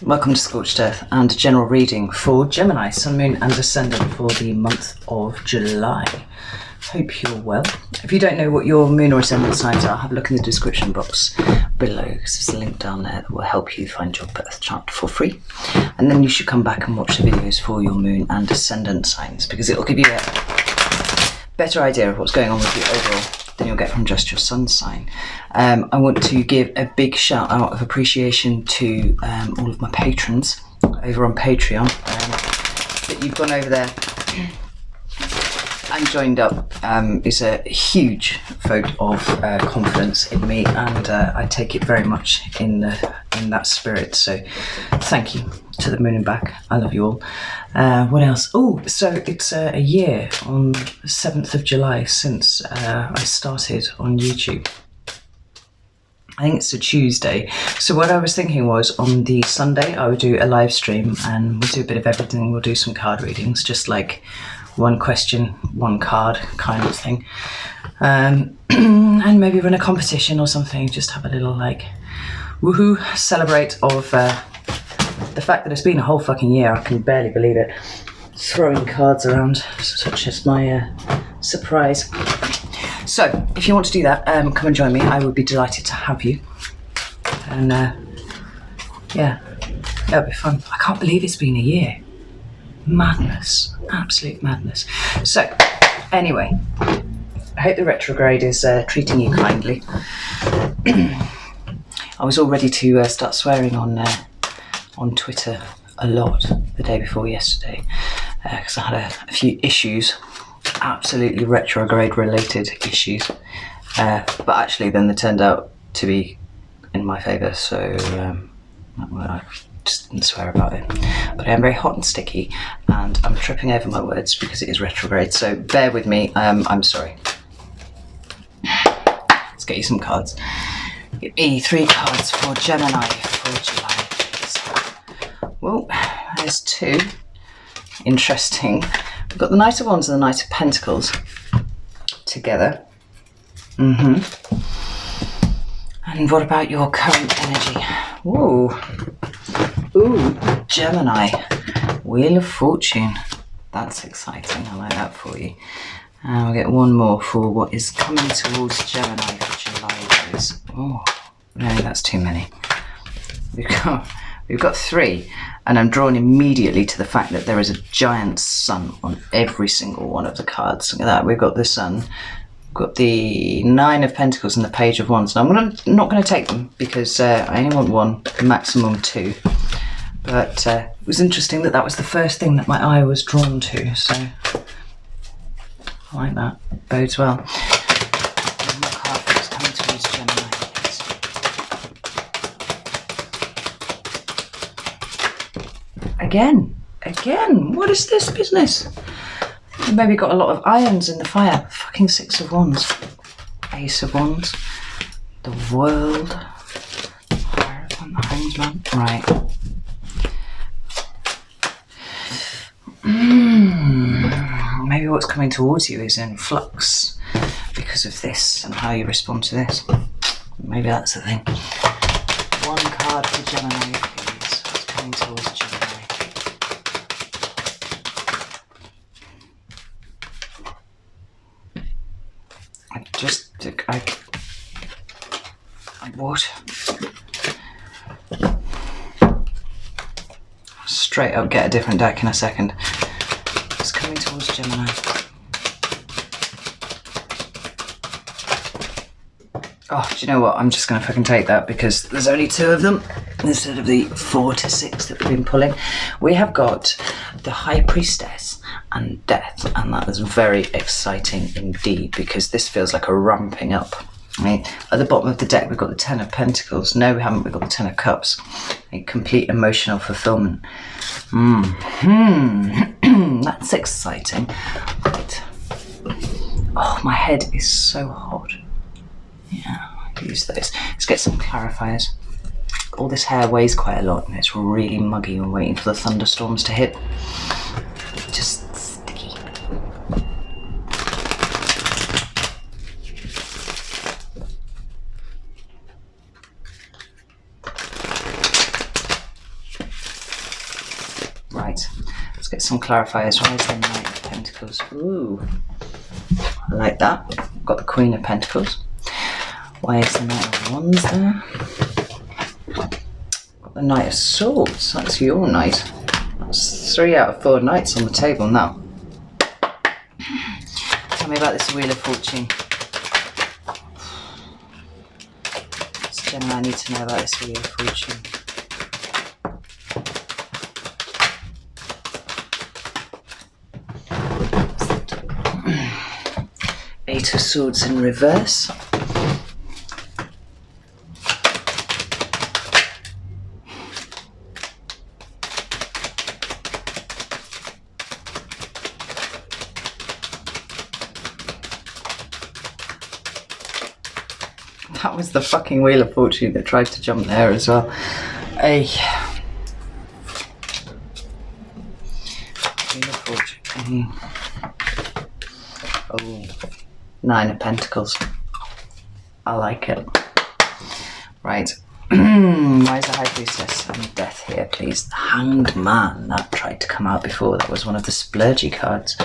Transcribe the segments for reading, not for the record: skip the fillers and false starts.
Welcome to Scorched Earth and a general reading for Gemini, Sun, Moon and Ascendant for the month of July. Hope you're well. If you don't know what your Moon or Ascendant signs are, have a look in the description box below because there's a link down there that will help you find your birth chart for free. And then you should come back and watch the videos for your Moon and Ascendant signs because it will give you a better idea of what's going on with you overall than you'll get from just your sun sign. I want to give a big shout out of appreciation to all of my patrons over on Patreon that you've gone over there and joined up. Is a huge vote of confidence in me, and I take it very much in that spirit. So thank you to the moon and back. I love you all. What else? Oh, so it's a year on the 7th of July since I started on YouTube. I think it's a Tuesday. So what I was thinking was on the Sunday I would do a live stream and we'll do a bit of everything. We'll do some card readings, just like one question, one card kind of thing. And maybe run a competition or something. Just have a little like woohoo celebrate of the fact that it's been a whole fucking year. I can barely believe it. Throwing cards around, such as my surprise. So, if you want to do that, come and join me. I would be delighted to have you. And yeah, that'll be fun. I can't believe it's been a year. Madness, absolute madness. So, anyway, I hope the retrograde is treating you kindly. I was all ready to start swearing on Twitter a lot the day before yesterday because I had a few issues. Absolutely retrograde related issues, but actually then they turned out to be in my favour, so I just didn't swear about it. But I am very hot and sticky and I'm tripping over my words because it is retrograde, so bear with me. I'm sorry. Let's get you some cards. Give me 3 cards for Gemini for July, please. Well, there's 2. Interesting. We've got the Knight of Wands and the Knight of Pentacles together. And what about your current energy? Ooh, Gemini. Wheel of Fortune. That's exciting. I like that for you. And we'll get one more for what is coming towards Gemini for July, please. Oh, no, that's too many. We've got 3. And I'm drawn immediately to the fact that there is a giant sun on every single one of the cards. Look at that. We've got the sun, we've got the 9 of Pentacles and the Page of Wands. Now I'm not going to take them because I only want 1, maximum 2. But it was interesting that was the first thing that my eye was drawn to. So I like that. Bodes well. One more card that's coming towards Gemini. Again, what is this business? You've maybe got a lot of irons in the fire. Fucking 6 of Wands. Ace of Wands. The World. Hierophant, the Hangman. Right. Maybe what's coming towards you is in flux because of this and how you respond to this. Maybe that's the thing. One card for Gemini, please. What's coming towards Gemini? What? Straight up get a different deck in a second. It's coming towards Gemini. Oh, do you know what? I'm just going to fucking take that because there's only 2 of them instead of the 4 to 6 that we've been pulling. We have got the High Priestess and Death, and that is very exciting indeed because this feels like a ramping up. I mean, at the bottom of the deck we've got the 10 of Pentacles. No, we haven't. We've got the 10 of Cups. A complete emotional fulfillment. That's exciting. Right. Oh, my head is so hot. Yeah, I can use those. Let's get some clarifiers. All this hair weighs quite a lot and it's really muggy and waiting for the thunderstorms to hit. Just sticky. get some clarifiers. Why is the Knight of Pentacles? Ooh, I like that. Got the Queen of Pentacles. Why is the Knight of Wands there? Got the Knight of Swords. That's your knight. That's 3 out of 4 knights on the table now. Tell me about this Wheel of Fortune. What's Gemini I need to know about this Wheel of Fortune? Eight of Swords in reverse. That was the fucking Wheel of Fortune that tried to jump there as well. Wheel of Fortune. Oh. 9 of Pentacles. I like it. Right. Why is the High Priestess and Death here, please? The Hanged Man. That tried to come out before. That was one of the splurgy cards.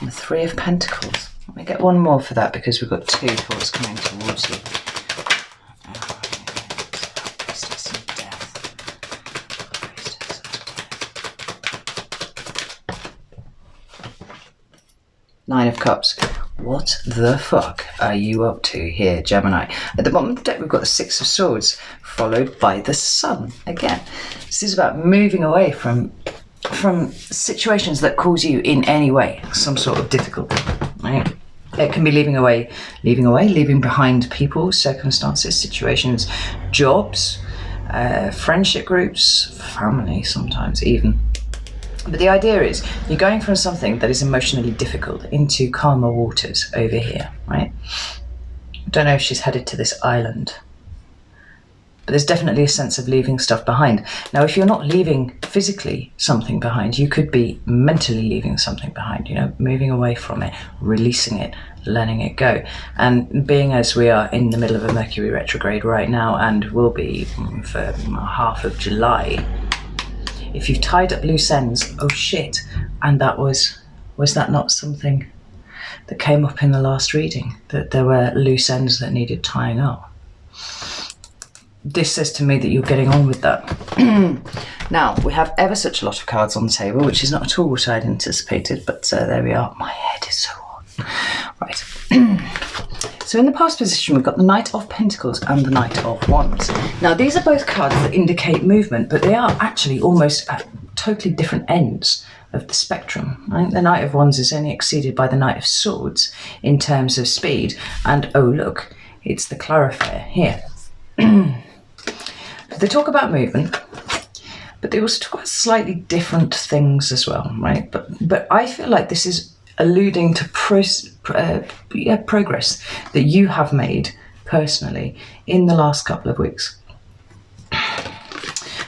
And the 3 of Pentacles. Let me get one more for that because we've got 2 thoughts coming towards you. Priestess and Death. Priestess and Death. 9 of Cups. What the fuck are you up to here, Gemini? At the bottom of the deck, we've got the 6 of Swords, followed by the Sun. Again, this is about moving away from situations that cause you in any way some sort of difficulty, right? It can be leaving behind people, circumstances, situations, jobs, friendship groups, family sometimes even. But the idea is you're going from something that is emotionally difficult into calmer waters over here, right? I don't know if she's headed to this island, but there's definitely a sense of leaving stuff behind. Now, if you're not leaving physically something behind, you could be mentally leaving something behind, you know, moving away from it, releasing it, letting it go. And being as we are in the middle of a Mercury retrograde right now and will be for half of July, if you've tied up loose ends, oh shit, and that was that not something that came up in the last reading, that there were loose ends that needed tying up? This says to me that you're getting on with that. Now, we have ever such a lot of cards on the table, which is not at all what I'd anticipated, but there we are. My head is so hot. Right. So in the past position, we've got the Knight of Pentacles and the Knight of Wands. Now, these are both cards that indicate movement, but they are actually almost at totally different ends of the spectrum. Right? The Knight of Wands is only exceeded by the Knight of Swords in terms of speed. And oh, look, it's the clarifier here. They talk about movement, but they also talk about slightly different things as well, right? But I feel like this is alluding to progress that you have made personally in the last couple of weeks.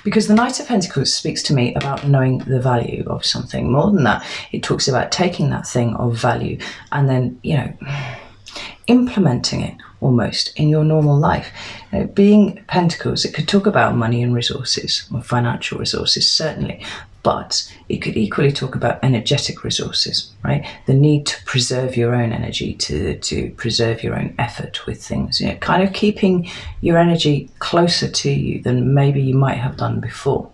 Because the Knight of Pentacles speaks to me about knowing the value of something. More than that, it talks about taking that thing of value and then, you know, implementing it almost in your normal life. You know, being Pentacles, it could talk about money and resources, or financial resources certainly, but it could equally talk about energetic resources, right? The need to preserve your own energy, to preserve your own effort with things, you know, kind of keeping your energy closer to you than maybe you might have done before,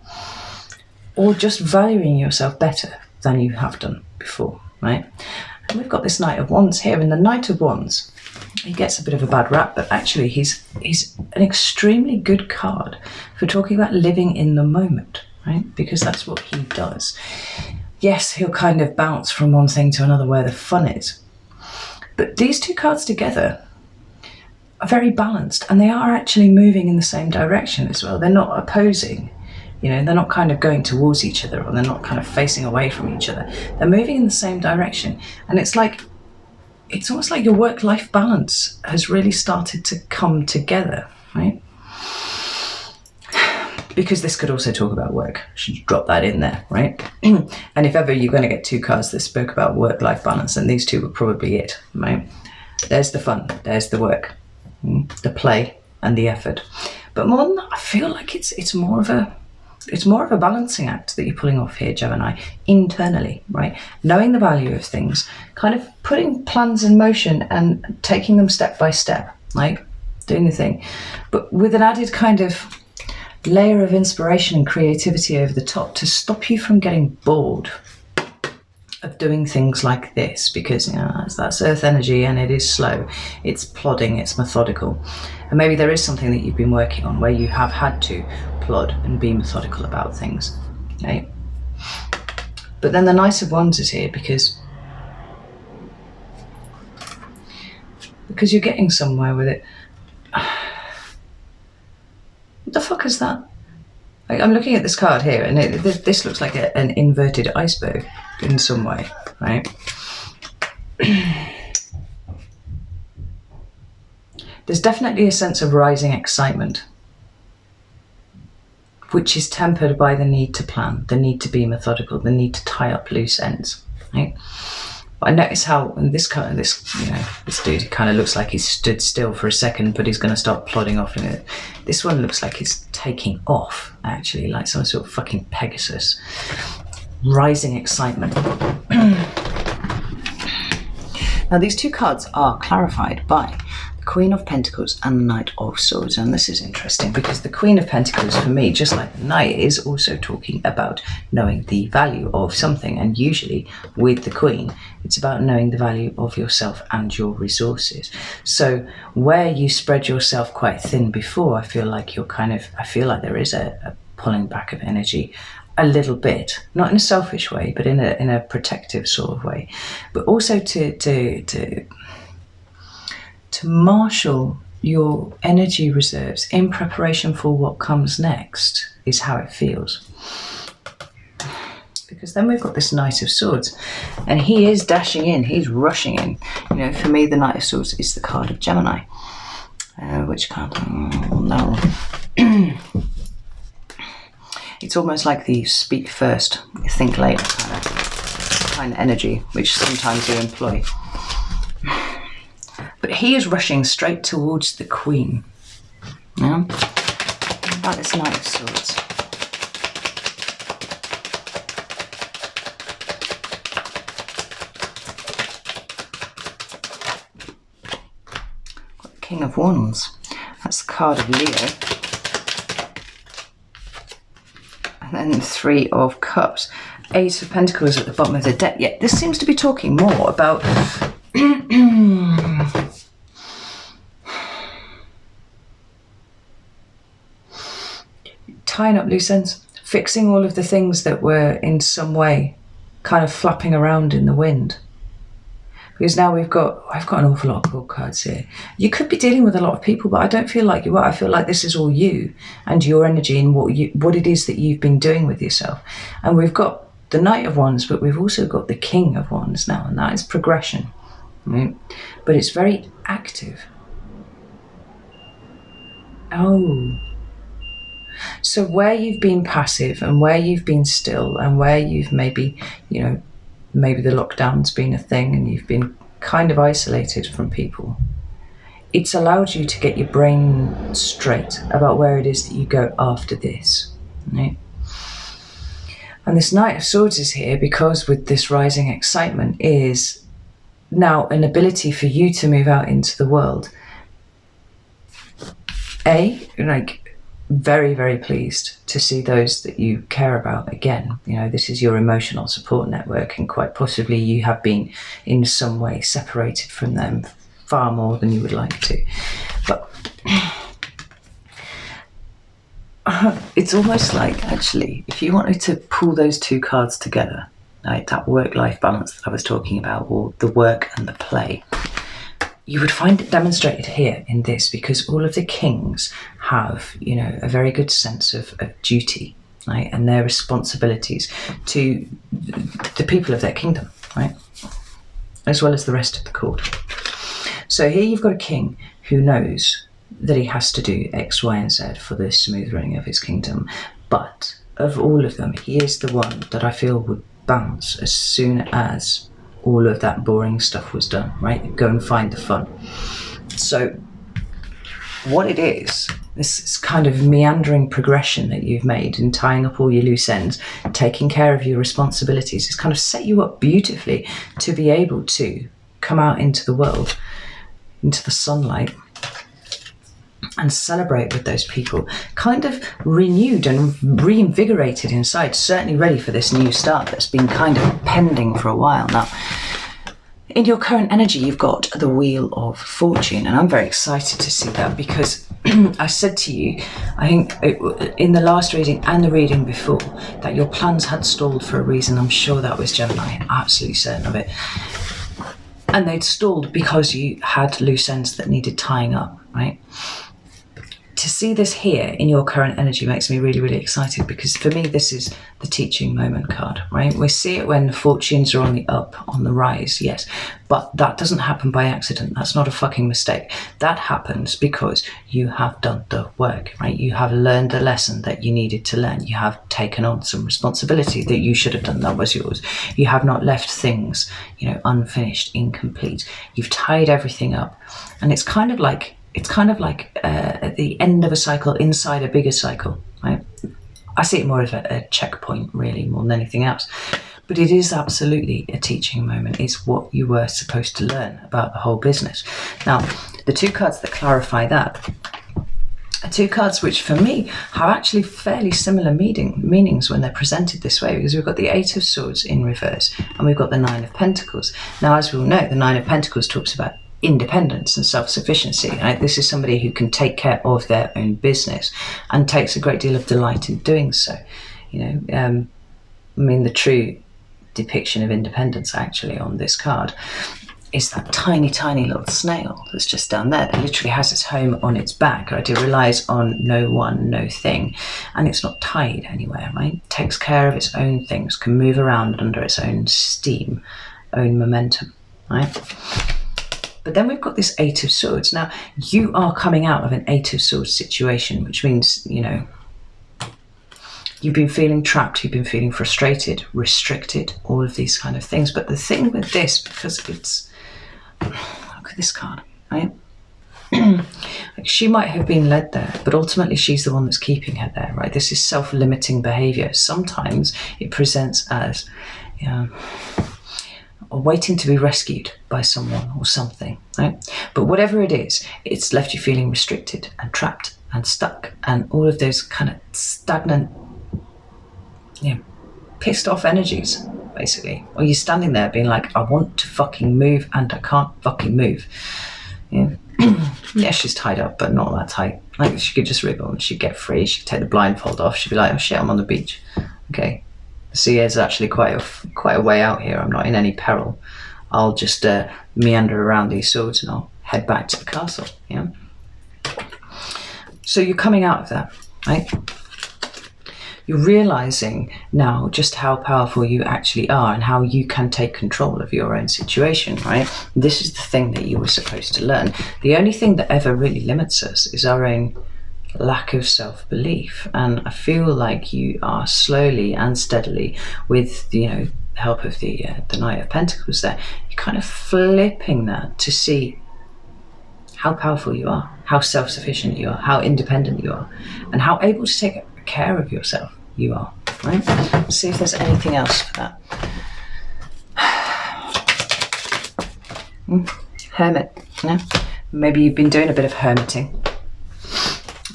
or just valuing yourself better than you have done before, right? And we've got this Knight of Wands here, and the Knight of Wands, he gets a bit of a bad rap, but actually he's an extremely good card for talking about living in the moment, right? Because that's what he does. Yes, he'll kind of bounce from one thing to another where the fun is. But these two cards together are very balanced, and they are actually moving in the same direction as well. They're not opposing, you know, they're not kind of going towards each other, or they're not kind of facing away from each other. They're moving in the same direction. And it's almost like your work-life balance has really started to come together, right? Because this could also talk about work. I should drop that in there, right? And if ever you're going to get two cards that spoke about work-life balance, then these two were probably it, right? There's the fun, there's the work, the play and the effort. But more than that, I feel like it's more of a balancing act that you're pulling off here, Gemini, internally, right? Knowing the value of things, kind of putting plans in motion and taking them step by step, like doing the thing, but with an added kind of layer of inspiration and creativity over the top to stop you from getting bored of doing things like this, because that's earth energy and it is slow, it's plodding, it's methodical. And maybe there is something that you've been working on where you have had to plod and be methodical about things, okay? But then the Knight of Wands is here because you're getting somewhere with it. What the fuck is that? I'm looking at this card here, and this looks like an inverted iceberg in some way, right? There's definitely a sense of rising excitement, which is tempered by the need to plan, the need to be methodical, the need to tie up loose ends, right? But I notice how in this dude kind of looks like he's stood still for a second, but he's going to start plodding off in it. This one looks like he's taking off, actually, like some sort of fucking Pegasus. Rising excitement. Now, these two cards are clarified by the Queen of Pentacles and the Knight of Swords. And this is interesting because the Queen of Pentacles, for me, just like the Knight, is also talking about knowing the value of something. And usually with the Queen, it's about knowing the value of yourself and your resources. So where you spread yourself quite thin before, I feel like there is a pulling back of energy a little bit, not in a selfish way, but in a protective sort of way, but also to marshal your energy reserves in preparation for what comes next is how it feels. Because then we've got this Knight of Swords, and he is dashing in, he's rushing in. For me, the Knight of Swords is the card of Gemini. Which card? No. It's almost like the speak first, think later kind of energy, which sometimes you employ. But he is rushing straight towards the Queen. Yeah? About this Knight of Swords. Got the King of Wands. That's the card of Leo. And then 3 of Cups. 8 of Pentacles at the bottom of the deck. Yeah, this seems to be talking more about tying up loose ends, fixing all of the things that were in some way kind of flapping around in the wind. Because now I've got an awful lot of cool cards here. You could be dealing with a lot of people, but I don't feel like you are. I feel like this is all you and your energy and what it is that you've been doing with yourself. And we've got the Knight of Wands, but we've also got the King of Wands now, and that is progression. Right? But it's very active. Oh. So where you've been passive and where you've been still and where you've maybe the lockdown's been a thing and you've been kind of isolated from people, it's allowed you to get your brain straight about where it is that you go after this, right? And this Knight of Swords is here because with this rising excitement is now an ability for you to move out into the world. Very, very pleased to see those that you care about again. This is your emotional support network, and quite possibly you have been in some way separated from them far more than you would like to. But it's almost like, actually, if you wanted to pull those two cards together, like that work-life balance that I was talking about, or the work and the play, you would find it demonstrated here in this, because all of the kings have, a very good sense of duty, right? And their responsibilities to the people of their kingdom, right? As well as the rest of the court. So here you've got a king who knows that he has to do X, Y, and Z for the smooth running of his kingdom. But of all of them, he is the one that I feel would bounce as soon as all of that boring stuff was done, right? Go and find the fun. So what it is this kind of meandering progression that you've made in tying up all your loose ends, taking care of your responsibilities, has kind of set you up beautifully to be able to come out into the world, into the sunlight, and celebrate with those people, kind of renewed and reinvigorated inside, certainly ready for this new start that's been kind of pending for a while now. In your current energy, you've got the Wheel of Fortune, and I'm very excited to see that, because I said to you, I think in the last reading and the reading before, that your plans had stalled for a reason. I'm sure that was Gemini, absolutely certain of it. And they'd stalled because you had loose ends that needed tying up, right? To see this here in your current energy makes me really, really excited, because for me, this is the teaching moment card, right? We see it when fortunes are on the up, on the rise, yes, but that doesn't happen by accident. That's not a fucking mistake. That happens because you have done the work, right? You have learned a lesson that you needed to learn. You have taken on some responsibility that you should have done, that was yours. You have not left things, unfinished, incomplete. You've tied everything up, and it's kind of like at the end of a cycle, inside a bigger cycle, right? I see it more as a checkpoint, really, more than anything else. But it is absolutely a teaching moment. It's what you were supposed to learn about the whole business. Now, the two cards that clarify that are two cards which, for me, have actually fairly similar meanings when they're presented this way, because we've got the Eight of Swords in reverse, and we've got the Nine of Pentacles. Now, as we all know, the Nine of Pentacles talks about independence and self-sufficiency. Right? This is somebody who can take care of their own business and takes a great deal of delight in doing so. The true depiction of independence actually on this card is that tiny, tiny little snail that's just down there that literally has its home on its back, right? It relies on no one, no thing, and it's not tied anywhere, right? It takes care of its own things, can move around under its own steam, own momentum, right? But then we've got this Eight of Swords. Now, you are coming out of an Eight of Swords situation, which means, you've been feeling trapped, you've been feeling frustrated, restricted, all of these kind of things. But the thing with this, because look at this card, right? She might have been led there, but ultimately she's the one that's keeping her there, right? This is self-limiting behavior. Sometimes it presents as, or waiting to be rescued by someone or something, right? But whatever it is, it's left you feeling restricted and trapped and stuck, and all of those kind of stagnant, pissed off energies, basically. Or you're standing there being like, I want to fucking move and I can't fucking move. Yeah, she's tied up, but not that tight. Like, she could just wriggle and she'd get free. She'd take the blindfold off. She'd be like, oh shit, I'm on the beach. Okay. The sea is actually quite a way out here. I'm not in any peril. I'll just meander around these swords and I'll head back to the castle. So you're coming out of that, right? You're realizing now just how powerful you actually are and how you can take control of your own situation, right? This is the thing that you were supposed to learn. The only thing that ever really limits us is our own lack of self-belief, and I feel like you are slowly and steadily, with the help of the Knight of Pentacles there, you're kind of flipping that to see how powerful you are, how self-sufficient you are, how independent you are, and how able to take care of yourself you are, right? Let's see if there's anything else for that. Hermit. Maybe you've been doing a bit of hermiting.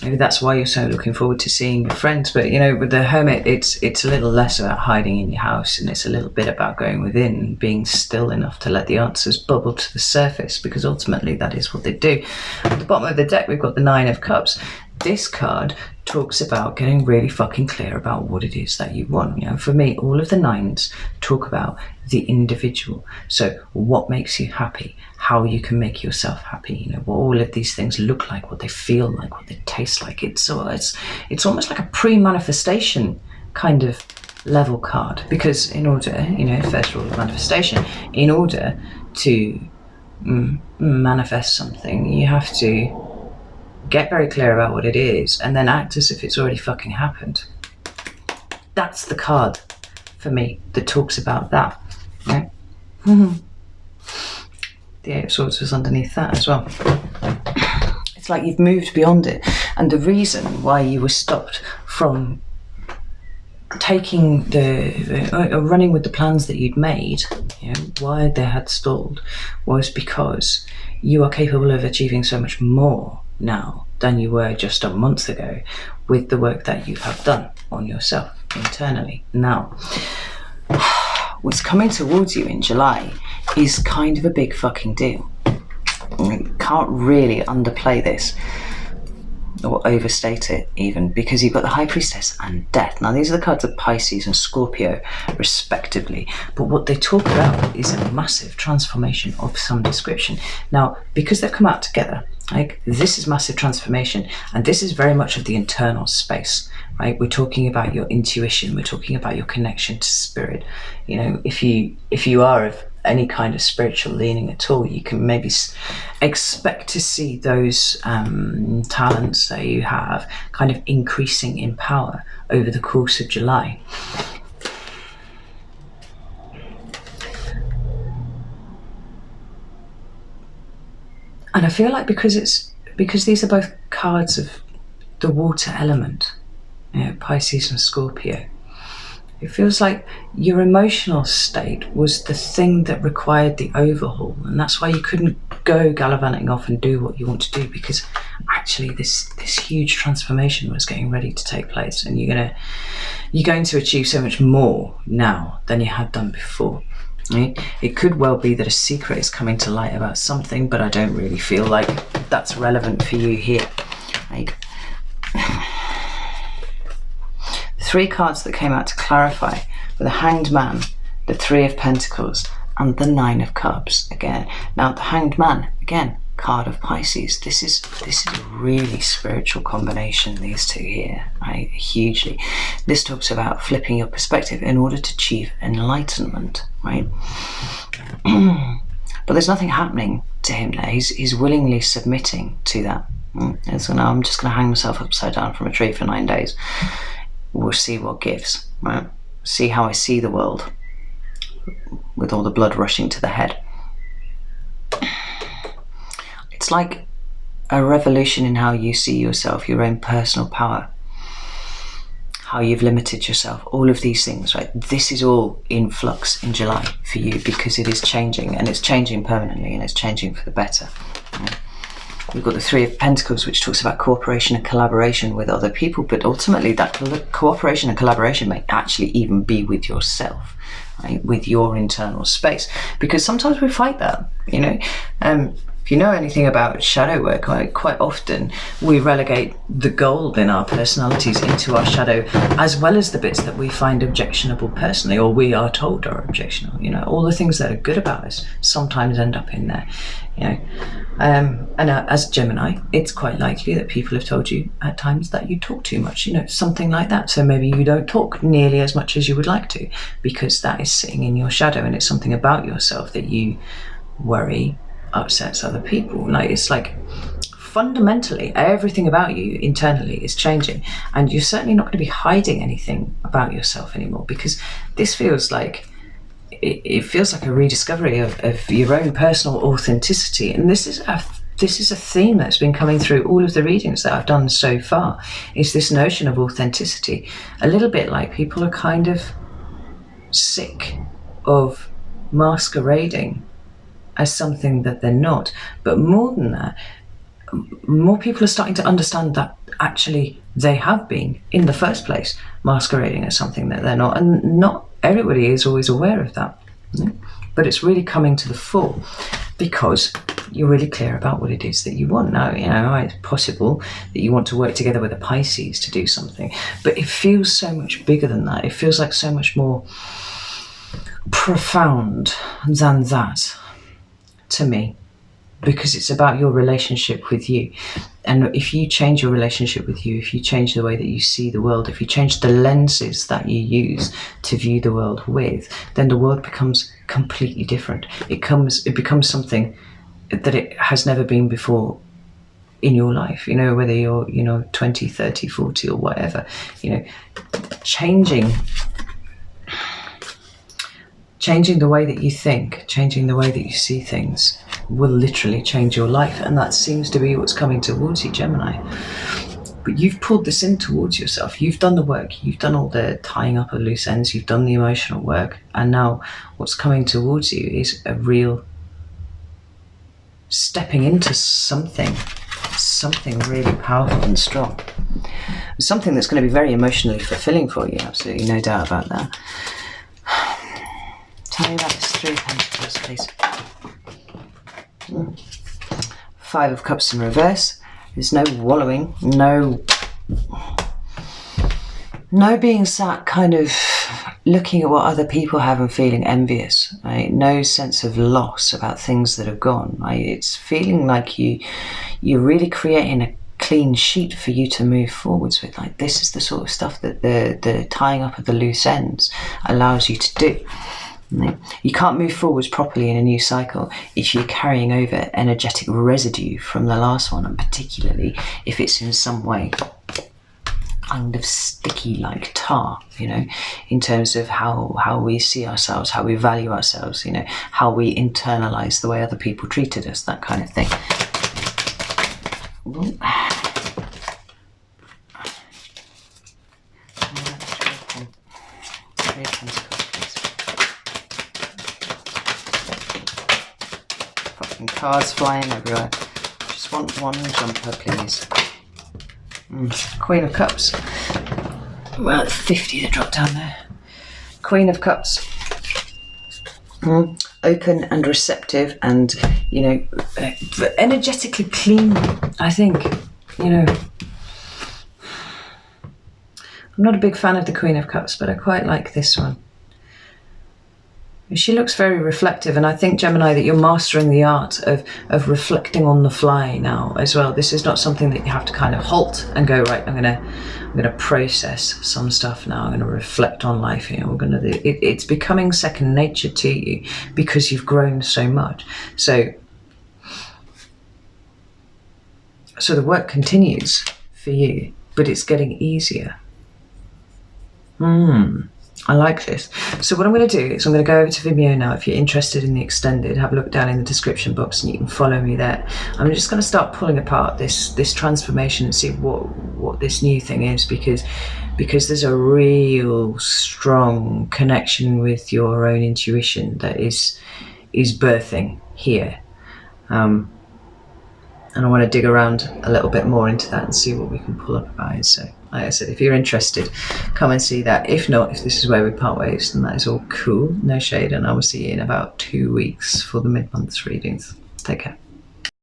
Maybe that's why you're so looking forward to seeing your friends. But with the Hermit, it's a little less about hiding in your house, and it's a little bit about going within and being still enough to let the answers bubble to the surface, because ultimately that is what they do. At the bottom of the deck, we've got the Nine of Cups. This card talks about getting really fucking clear about what it is that you want. For me, all of the nines talk about the individual. So what makes you happy, how you can make yourself happy, what all of these things look like, what they feel like, what they taste like. It's almost like a pre-manifestation kind of level card, because in order, first rule of manifestation, in order to manifest something, you have to get very clear about what it is and then act as if it's already fucking happened. That's the card for me that talks about that, right? The Eight of Swords was underneath that as well. It's like you've moved beyond it. And the reason why you were stopped from taking running with the plans that you'd made, why they had stalled, was because you are capable of achieving so much more now than you were just a month ago with the work that you have done on yourself internally. Now, what's coming towards you in July is kind of a big fucking deal. You can't really underplay this or overstate it even, because you've got the High Priestess and Death. Now, these are the cards of Pisces and Scorpio respectively, but what they talk about is a massive transformation of some description. Now, because they've come out together, like, this is massive transformation, and this is very much of the internal space, right? We're talking about your intuition, we're talking about your connection to spirit. If you are of any kind of spiritual leaning at all, you can maybe expect to see those talents that you have kind of increasing in power over the course of July. And I feel like because these are both cards of the water element, Pisces and Scorpio, it feels like your emotional state was the thing that required the overhaul, and that's why you couldn't go gallivanting off and do what you want to do, because actually this huge transformation was getting ready to take place, and you're going to achieve so much more now than you had done before. Right? It could well be that a secret is coming to light about something, but I don't really feel like that's relevant for you here. Like, three cards that came out to clarify were the Hanged Man, the Three of Pentacles, and the Nine of Cups again. Now, the Hanged Man, again, card of Pisces. This is a really spiritual combination, these two here, right? Hugely. This talks about flipping your perspective in order to achieve enlightenment, right? But there's nothing happening to him there. He's willingly submitting to that. And so now I'm just going to hang myself upside down from a tree for 9 days. We'll see what gives, right? See how I see the world with all the blood rushing to the head. It's like a revolution in how you see yourself, your own personal power, how you've limited yourself, all of these things, right? This is all in flux in July for you, because it is changing, and it's changing permanently, and it's changing for the better. Right? We've got the Three of Pentacles, which talks about cooperation and collaboration with other people, but ultimately that cooperation and collaboration may actually even be with yourself, right? With your internal space, because sometimes we fight that, If you know anything about shadow work, quite often we relegate the gold in our personalities into our shadow, as well as the bits that we find objectionable personally, or we are told are objectionable. All the things that are good about us sometimes end up in there. And as Gemini, it's quite likely that people have told you at times that you talk too much, something like that. So maybe you don't talk nearly as much as you would like to, because that is sitting in your shadow, and it's something about yourself that you worry upsets other people. It's like fundamentally everything about you internally is changing, and you're certainly not going to be hiding anything about yourself anymore, because this feels like it feels like a rediscovery of your own personal authenticity. And this is a theme that's been coming through all of the readings that I've done so far, is this notion of authenticity. A little bit like people are kind of sick of masquerading as something that they're not. But more than that, more people are starting to understand that actually they have been, in the first place, masquerading as something that they're not. And not everybody is always aware of that. But it's really coming to the fore because you're really clear about what it is that you want. Now, it's possible that you want to work together with a Pisces to do something, but it feels so much bigger than that. It feels like so much more profound than that to me, because it's about your relationship with you. And if you change your relationship with you, if you change the way that you see the world, if you change the lenses that you use to view the world with, then the world becomes completely different. It becomes something that it has never been before in your life, whether you're 20, 30, 40 or whatever, changing the way that you think, changing the way that you see things will literally change your life. And that seems to be what's coming towards you, Gemini. But you've pulled this in towards yourself. You've done the work. You've done all the tying up of loose ends. You've done the emotional work. And now what's coming towards you is a real stepping into something really powerful and strong. Something that's going to be very emotionally fulfilling for you, absolutely no doubt about that. Tell me about this Three of Pentacles, please. 5 of Cups in reverse. There's no wallowing, no being sat kind of looking at what other people have and feeling envious, right? No sense of loss about things that have gone, right? It's feeling like you're really creating a clean sheet for you to move forwards with. Like, this is the sort of stuff that the tying up of the loose ends allows you to do. You can't move forwards properly in a new cycle if you're carrying over energetic residue from the last one, and particularly if it's in some way kind of sticky like tar, you know, in terms of how we see ourselves, how we value ourselves, you know, how we internalize the way other people treated us, that kind of thing. Cards flying everywhere. Just want one jumper, please. Queen of Cups. Well, 50 that dropped down there. Queen of Cups. Open and receptive and, you know, energetically clean, I think. You know, I'm not a big fan of the Queen of Cups, but I quite like this one. She looks very reflective, and I think, Gemini, that you're mastering the art of reflecting on the fly now as well. This is not something that you have to kind of halt and go, right, I'm gonna process some stuff now. I'm gonna reflect on life. You know, it's becoming second nature to you because you've grown so much. So the work continues for you, but it's getting easier. I like this. So what I'm going to do is I'm going to go over to Vimeo now. If you're interested in the extended, have a look down in the description box and you can follow me there. I'm just going to start pulling apart this transformation and see what this new thing is, because there's a real strong connection with your own intuition that is birthing here. And I want to dig around a little bit more into that and see what we can pull up about it. So, like I said, if you're interested, come and see that. If not, if this is where we part ways, then that is all cool. No shade, and I will see you in about 2 weeks for the mid-month readings. Take care.